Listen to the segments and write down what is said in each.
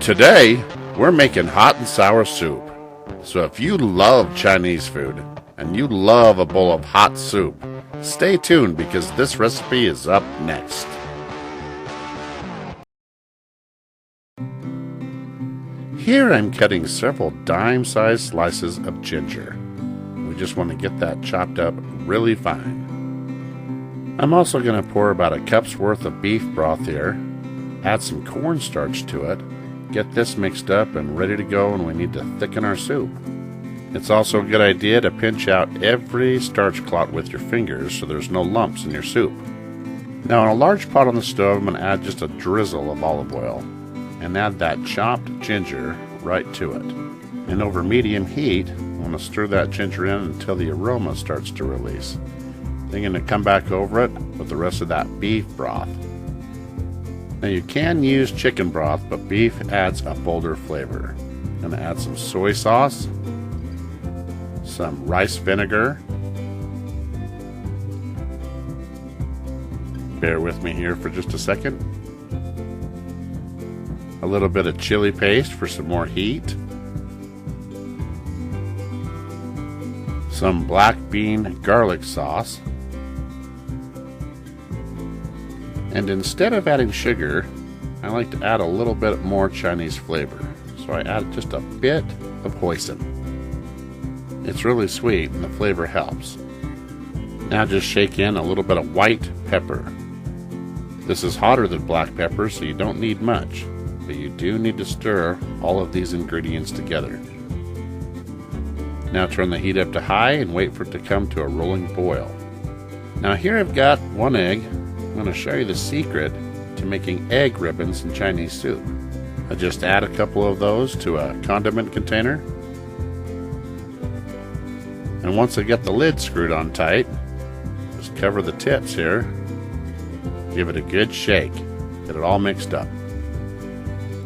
Today, we're making hot and sour soup. So if you love Chinese food and you love a bowl of hot soup, stay tuned because this recipe is up next. Here I'm cutting several dime-sized slices of ginger. We just want to get that chopped up really fine. I'm also going to pour about a cup's worth of beef broth here, add some cornstarch to it, get this mixed up and ready to go when we need to thicken our soup. It's also a good idea to pinch out every starch clot with your fingers so there's no lumps in your soup. Now in a large pot on the stove, I'm going to add just a drizzle of olive oil and add that chopped ginger right to it. And over medium heat, I'm going to stir that ginger in until the aroma starts to release. Then I'm going to come back over it with the rest of that beef broth. Now you can use chicken broth, but beef adds a bolder flavor. I'm going to add some soy sauce, some rice vinegar. Bear with me here for just a second. A little bit of chili paste for some more heat. Some black bean garlic sauce. And instead of adding sugar, I like to add a little bit more Chinese flavor. So I add just a bit of hoisin. It's really sweet and the flavor helps. Now just shake in a little bit of white pepper. This is hotter than black pepper, so you don't need much, but you do need to stir all of these ingredients together. Now turn the heat up to high and wait for it to come to a rolling boil. Now here I've got one egg. I'm going to show you the secret to making egg ribbons in Chinese soup. I just add a couple of those to a condiment container. And once I get the lid screwed on tight, just cover the tips here. Give it a good shake. Get it all mixed up.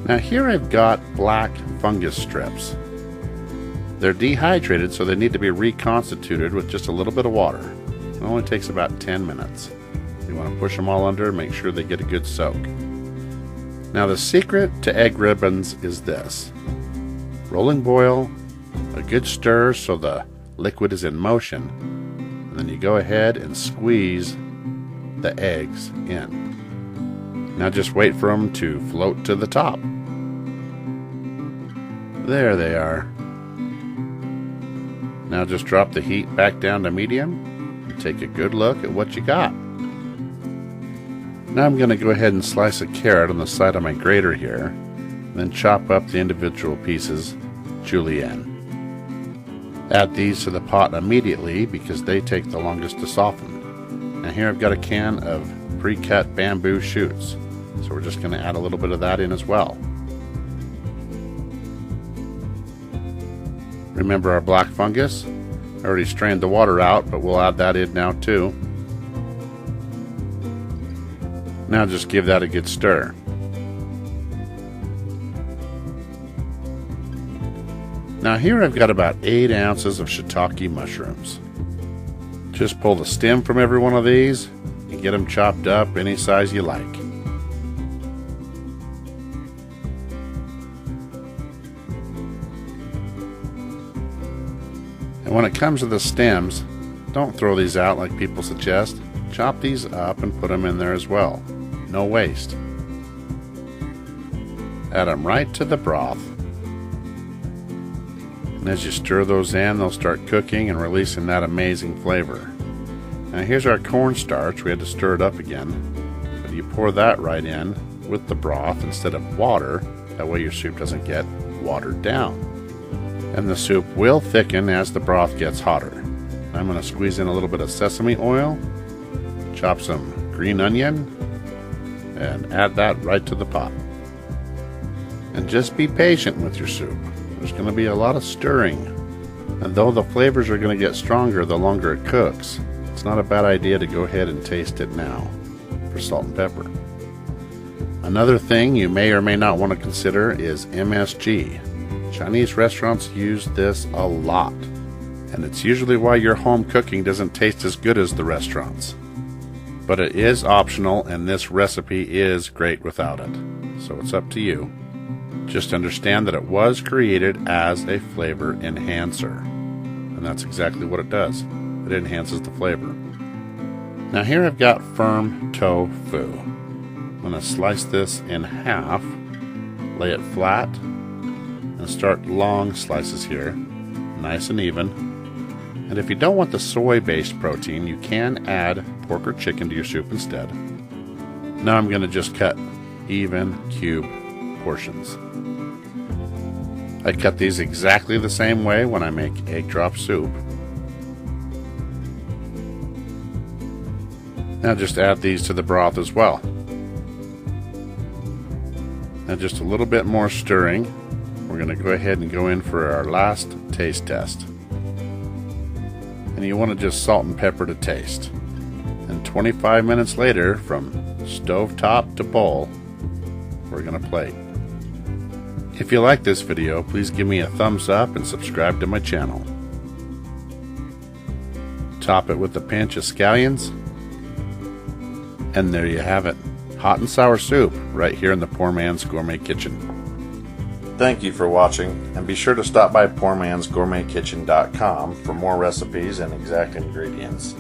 Now here I've got black fungus strips. They're dehydrated, so they need to be reconstituted with just a little bit of water. It only takes about 10 minutes. You want to push them all under, make sure they get a good soak. Now the secret to egg ribbons is this. Rolling boil, a good stir so the liquid is in motion, and then you go ahead and squeeze the eggs in. Now just wait for them to float to the top. There they are. Now just drop the heat back down to medium and take a good look at what you got. Now I'm going to go ahead and slice a carrot on the side of my grater here, then chop up the individual pieces julienne. Add these to the pot immediately because they take the longest to soften. Now here I've got a can of pre-cut bamboo shoots, so we're just going to add a little bit of that in as well. Remember our black fungus? I already strained the water out, but we'll add that in now too. Now just give that a good stir. Now here I've got about 8 ounces of shiitake mushrooms. Just pull the stem from every one of these and get them chopped up any size you like. And when it comes to the stems, don't throw these out like people suggest. Chop these up and put them in there as well. No waste. Add them right to the broth. And as you stir those in, they'll start cooking and releasing that amazing flavor. Now here's our cornstarch. We had to stir it up again. But you pour that right in with the broth instead of water. That way your soup doesn't get watered down. And the soup will thicken as the broth gets hotter. I'm going to squeeze in a little bit of sesame oil, chop some green onion, and add that right to the pot. And just be patient with your soup. There's going to be a lot of stirring. And though the flavors are going to get stronger the longer it cooks, it's not a bad idea to go ahead and taste it now for salt and pepper. Another thing you may or may not want to consider is MSG. Chinese restaurants use this a lot, and it's usually why your home cooking doesn't taste as good as the restaurants. But it is optional, and this recipe is great without it, so it's up to you. Just understand that it was created as a flavor enhancer. And that's exactly what it does. It enhances the flavor. Now here I've got firm tofu. I'm going to slice this in half, lay it flat, and start long slices here, nice and even. And if you don't want the soy-based protein, you can add pork or chicken to your soup instead. Now I'm going to just cut even cube portions. I cut these exactly the same way when I make egg drop soup. Now just add these to the broth as well. Now just a little bit more stirring. We're going to go ahead and go in for our last taste test. And you want to just salt and pepper to taste. And 25 minutes later, from stovetop to bowl, we're going to plate. If you like this video, please give me a thumbs up and subscribe to my channel. Top it with a pinch of scallions. And there you have it. Hot and sour soup right here in the Poor Man's Gourmet Kitchen. Thank you for watching, and be sure to stop by PoorMansGourmetKitchen.com for more recipes and exact ingredients.